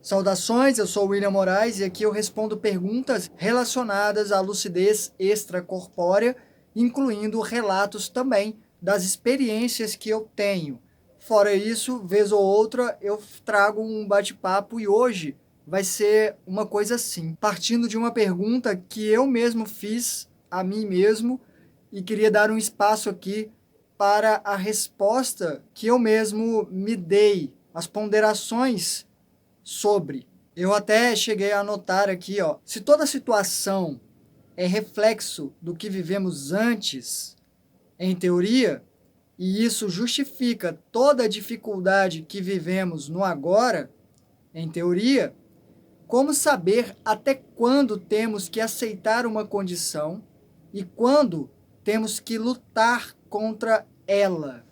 Saudações, eu sou o William Moraes e aqui eu respondo perguntas relacionadas à lucidez extracorpórea, incluindo relatos também das experiências que eu tenho. Fora isso, vez ou outra, eu trago um bate-papo e hoje vai ser uma coisa assim, partindo de uma pergunta que eu mesmo fiz a mim mesmo e queria dar um espaço aqui para a resposta que eu mesmo me dei, as ponderações sobre. Eu até cheguei a anotar aqui, ó, se toda situação é reflexo do que vivemos antes, em teoria, e isso justifica toda a dificuldade que vivemos no agora, em teoria, como saber até quando temos que aceitar uma condição e quando temos que lutar contra ela?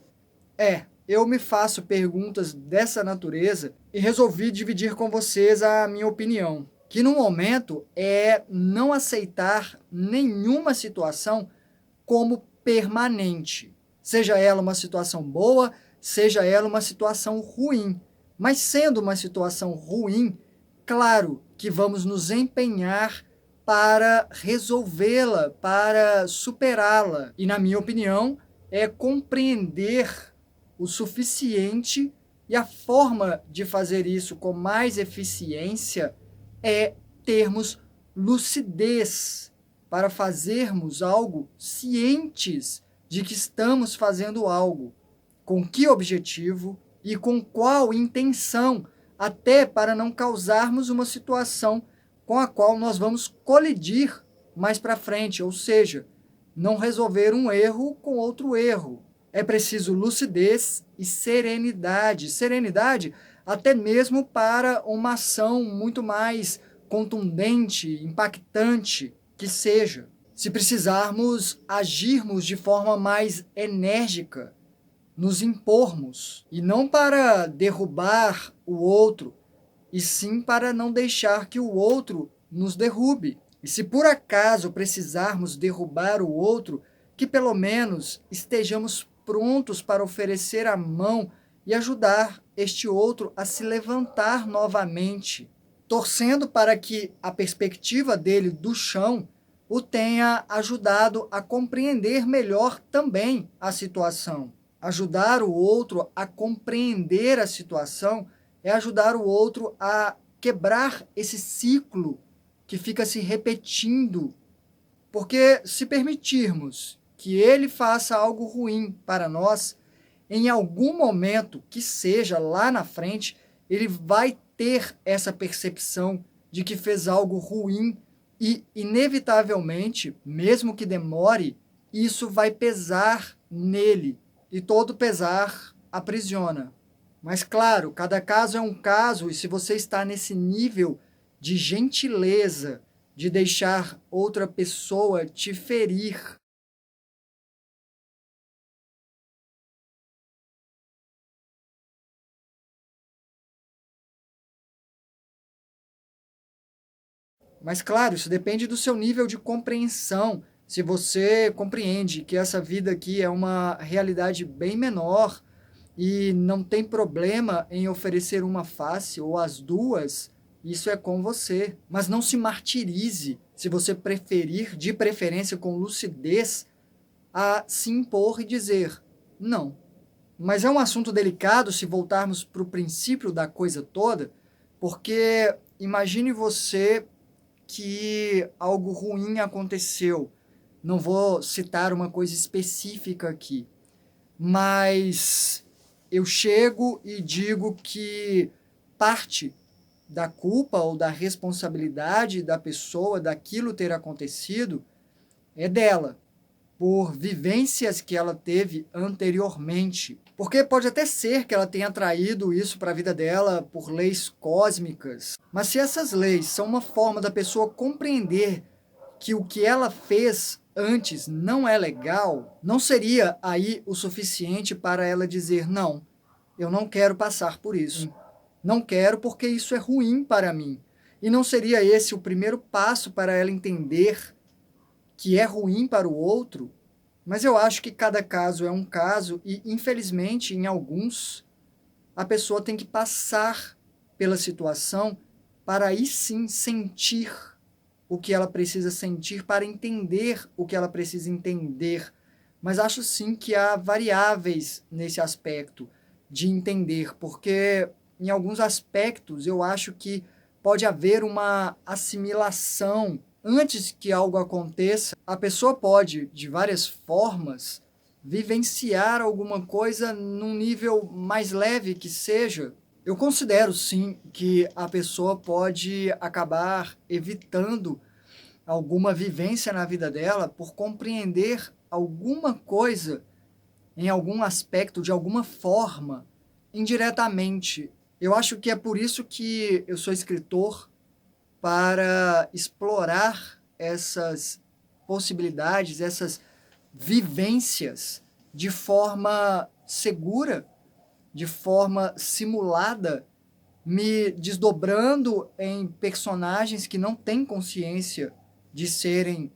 Eu me faço perguntas dessa natureza e resolvi dividir com vocês a minha opinião, que no momento é não aceitar nenhuma situação como permanente, seja ela uma situação boa, seja ela uma situação ruim. Mas sendo uma situação ruim, claro que vamos nos empenhar para resolvê-la, para superá-la. E na minha opinião, é compreender o suficiente, e a forma de fazer isso com mais eficiência é termos lucidez para fazermos algo cientes de que estamos fazendo algo, com que objetivo e com qual intenção, até para não causarmos uma situação com a qual nós vamos colidir mais para frente, ou seja, não resolver um erro com outro erro. É preciso lucidez e serenidade. Serenidade até mesmo para uma ação muito mais contundente, impactante que seja. Se precisarmos agirmos de forma mais enérgica, nos impormos, e não para derrubar o outro, e sim para não deixar que o outro nos derrube. E se por acaso precisarmos derrubar o outro, que pelo menos estejamos prontos para oferecer a mão e ajudar este outro a se levantar novamente, torcendo para que a perspectiva dele do chão o tenha ajudado a compreender melhor também a situação. Ajudar o outro a compreender a situação é ajudar o outro a quebrar esse ciclo que fica se repetindo. Porque se permitirmos que ele faça algo ruim para nós, em algum momento, que seja lá na frente, ele vai ter essa percepção de que fez algo ruim e, inevitavelmente, mesmo que demore, isso vai pesar nele e todo pesar aprisiona. Mas, claro, cada caso é um caso, e se você está nesse nível de gentileza, de deixar outra pessoa te ferir, mas, claro, isso depende do seu nível de compreensão. Se você compreende que essa vida aqui é uma realidade bem menor e não tem problema em oferecer uma face ou as duas, isso é com você. Mas não se martirize se você preferir, de preferência com lucidez, a se impor e dizer não. Mas é um assunto delicado se voltarmos para o princípio da coisa toda, porque imagine você que algo ruim aconteceu. Não vou citar uma coisa específica aqui, mas eu chego e digo que parte da culpa ou da responsabilidade da pessoa, daquilo ter acontecido, é dela, por vivências que ela teve anteriormente. Porque pode até ser que ela tenha traído isso para a vida dela por leis cósmicas, mas se essas leis são uma forma da pessoa compreender que o que ela fez antes não é legal, não seria aí o suficiente para ela dizer: não, eu não quero passar por isso. Não quero porque isso é ruim para mim. E não seria esse o primeiro passo para ela entender que é ruim para o outro? Mas eu acho que cada caso é um caso e, infelizmente, em alguns, a pessoa tem que passar pela situação para aí sim sentir o que ela precisa sentir, para entender o que ela precisa entender. Mas acho sim que há variáveis nesse aspecto de entender, porque em alguns aspectos eu acho que pode haver uma assimilação. Antes que algo aconteça, a pessoa pode, de várias formas, vivenciar alguma coisa num nível mais leve que seja. Eu considero sim que a pessoa pode acabar evitando alguma vivência na vida dela por compreender alguma coisa em algum aspecto, de alguma forma, indiretamente. Eu acho que é por isso que eu sou escritor, para explorar essas possibilidades, essas vivências de forma segura, de forma simulada, me desdobrando em personagens que não têm consciência de serem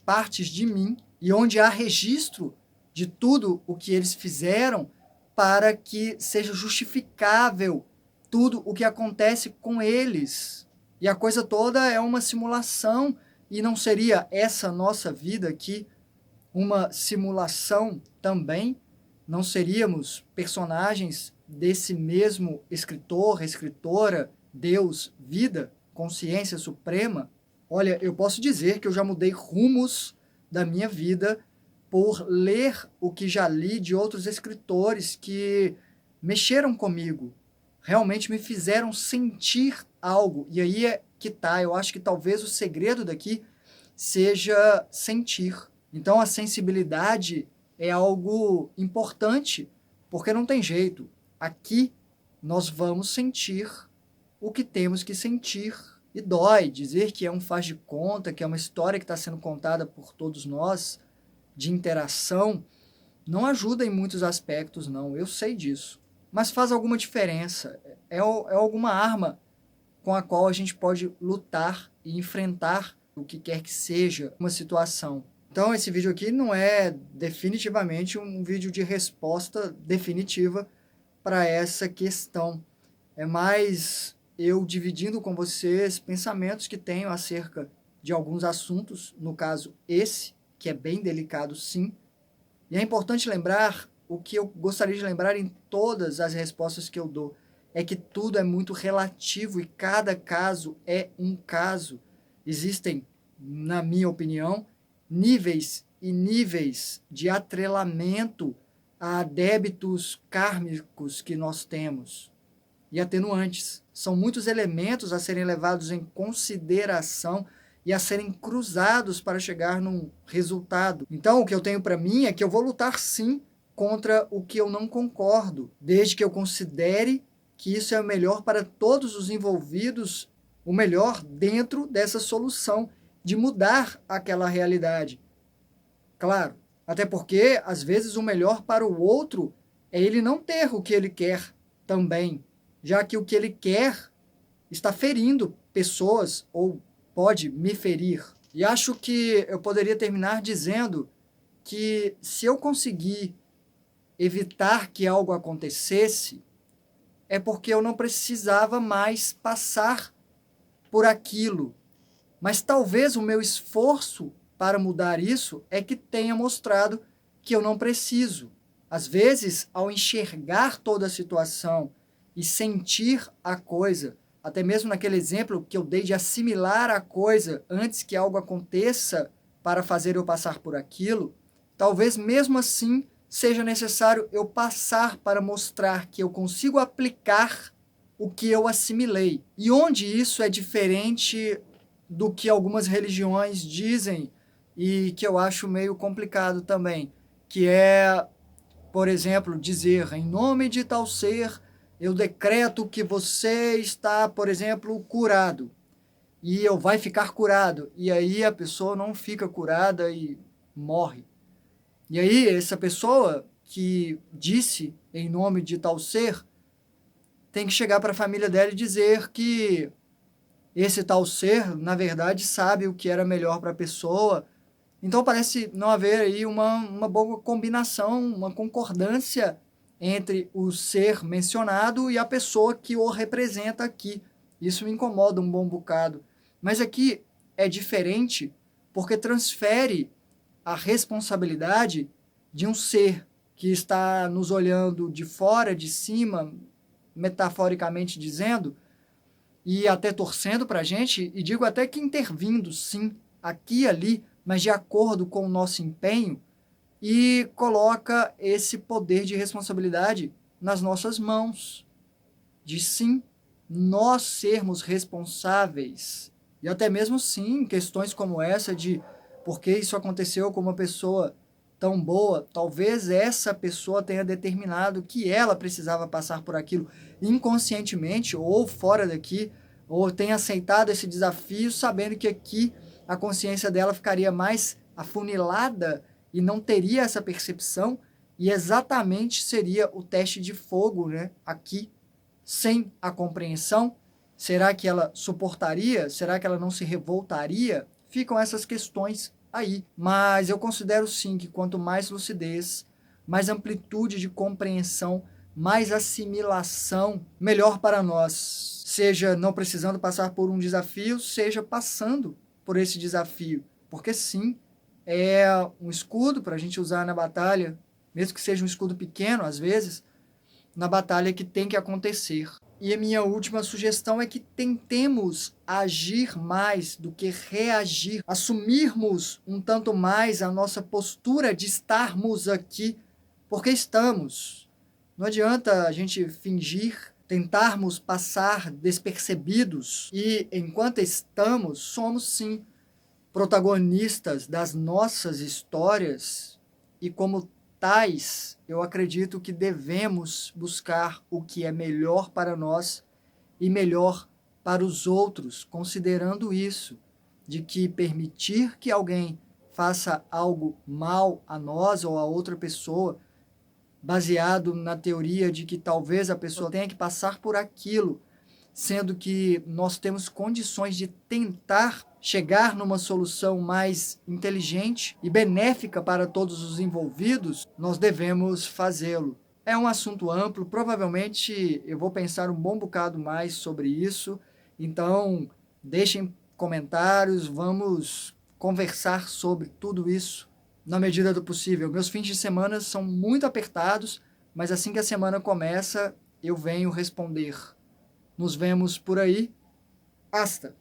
partes de mim e onde há registro de tudo o que eles fizeram para que seja justificável tudo o que acontece com eles. E a coisa toda é uma simulação, e não seria essa nossa vida aqui uma simulação também? Não seríamos personagens desse mesmo escritor, escritora, Deus, vida, consciência suprema? Olha, eu posso dizer que eu já mudei rumos da minha vida por ler o que já li de outros escritores que mexeram comigo, realmente me fizeram sentir algo. E aí é que tá, eu acho que talvez o segredo daqui seja sentir. Então a sensibilidade é algo importante, porque não tem jeito. Aqui nós vamos sentir o que temos que sentir. E dói dizer que é um faz de conta, que é uma história que está sendo contada por todos nós, de interação, não ajuda em muitos aspectos, não. Eu sei disso. Mas faz alguma diferença. É alguma arma com a qual a gente pode lutar e enfrentar o que quer que seja uma situação. Então, esse vídeo aqui não é definitivamente um vídeo de resposta definitiva para essa questão. É mais eu dividindo com vocês pensamentos que tenho acerca de alguns assuntos, no caso esse, que é bem delicado sim. E é importante lembrar, o que eu gostaria de lembrar em todas as respostas que eu dou, é que tudo é muito relativo e cada caso é um caso. Existem, na minha opinião, níveis e níveis de atrelamento a débitos kármicos que nós temos e atenuantes. São muitos elementos a serem levados em consideração e a serem cruzados para chegar num resultado. Então, o que eu tenho para mim é que eu vou lutar sim contra o que eu não concordo, desde que eu considere que isso é o melhor para todos os envolvidos, o melhor dentro dessa solução de mudar aquela realidade. Claro, até porque às vezes o melhor para o outro é ele não ter o que ele quer também, já que o que ele quer está ferindo pessoas ou pode me ferir. E acho que eu poderia terminar dizendo que se eu conseguir evitar que algo acontecesse, é porque eu não precisava mais passar por aquilo. Mas talvez o meu esforço para mudar isso é que tenha mostrado que eu não preciso. Às vezes, ao enxergar toda a situação e sentir a coisa, até mesmo naquele exemplo que eu dei de assimilar a coisa antes que algo aconteça para fazer eu passar por aquilo, talvez mesmo assim seja necessário eu passar para mostrar que eu consigo aplicar o que eu assimilei. E onde isso é diferente do que algumas religiões dizem e que eu acho meio complicado também, que é, por exemplo, dizer em nome de tal ser, eu decreto que você está, por exemplo, curado e eu vai ficar curado, e aí a pessoa não fica curada e morre. E aí essa pessoa que disse em nome de tal ser tem que chegar para a família dela e dizer que esse tal ser, na verdade, sabe o que era melhor para a pessoa. Então parece não haver aí uma boa combinação, uma concordância entre o ser mencionado e a pessoa que o representa aqui. Isso me incomoda um bom bocado. Mas aqui é diferente porque transfere a responsabilidade de um ser que está nos olhando de fora, de cima, metaforicamente dizendo, e até torcendo para a gente, e digo até que intervindo, sim, aqui e ali, mas de acordo com o nosso empenho, e coloca esse poder de responsabilidade nas nossas mãos, de sim, nós sermos responsáveis. E até mesmo sim, questões como essa de por que isso aconteceu com uma pessoa tão boa, talvez essa pessoa tenha determinado que ela precisava passar por aquilo inconscientemente ou fora daqui, ou tenha aceitado esse desafio sabendo que aqui a consciência dela ficaria mais afunilada e não teria essa percepção, e exatamente seria o teste de fogo, né, aqui, sem a compreensão. Será que ela suportaria? Será que ela não se revoltaria? Ficam essas questões aí. Mas eu considero sim que quanto mais lucidez, mais amplitude de compreensão, mais assimilação, melhor para nós. Seja não precisando passar por um desafio, seja passando por esse desafio. Porque sim, é um escudo para a gente usar na batalha, mesmo que seja um escudo pequeno às vezes, na batalha que tem que acontecer. E a minha última sugestão é que tentemos agir mais do que reagir, assumirmos um tanto mais a nossa postura de estarmos aqui, porque estamos. Não adianta a gente fingir, tentarmos passar despercebidos, e enquanto estamos, somos sim protagonistas das nossas histórias, e como tais, eu acredito que devemos buscar o que é melhor para nós e melhor para os outros, considerando isso, de que permitir que alguém faça algo mal a nós ou a outra pessoa, baseado na teoria de que talvez a pessoa tenha que passar por aquilo, sendo que nós temos condições de tentar chegar numa solução mais inteligente e benéfica para todos os envolvidos, nós devemos fazê-lo. É um assunto amplo, provavelmente eu vou pensar um bom bocado mais sobre isso, então deixem comentários, vamos conversar sobre tudo isso na medida do possível. Meus fins de semana são muito apertados, mas assim que a semana começa, eu venho responder. Nos vemos por aí. Hasta!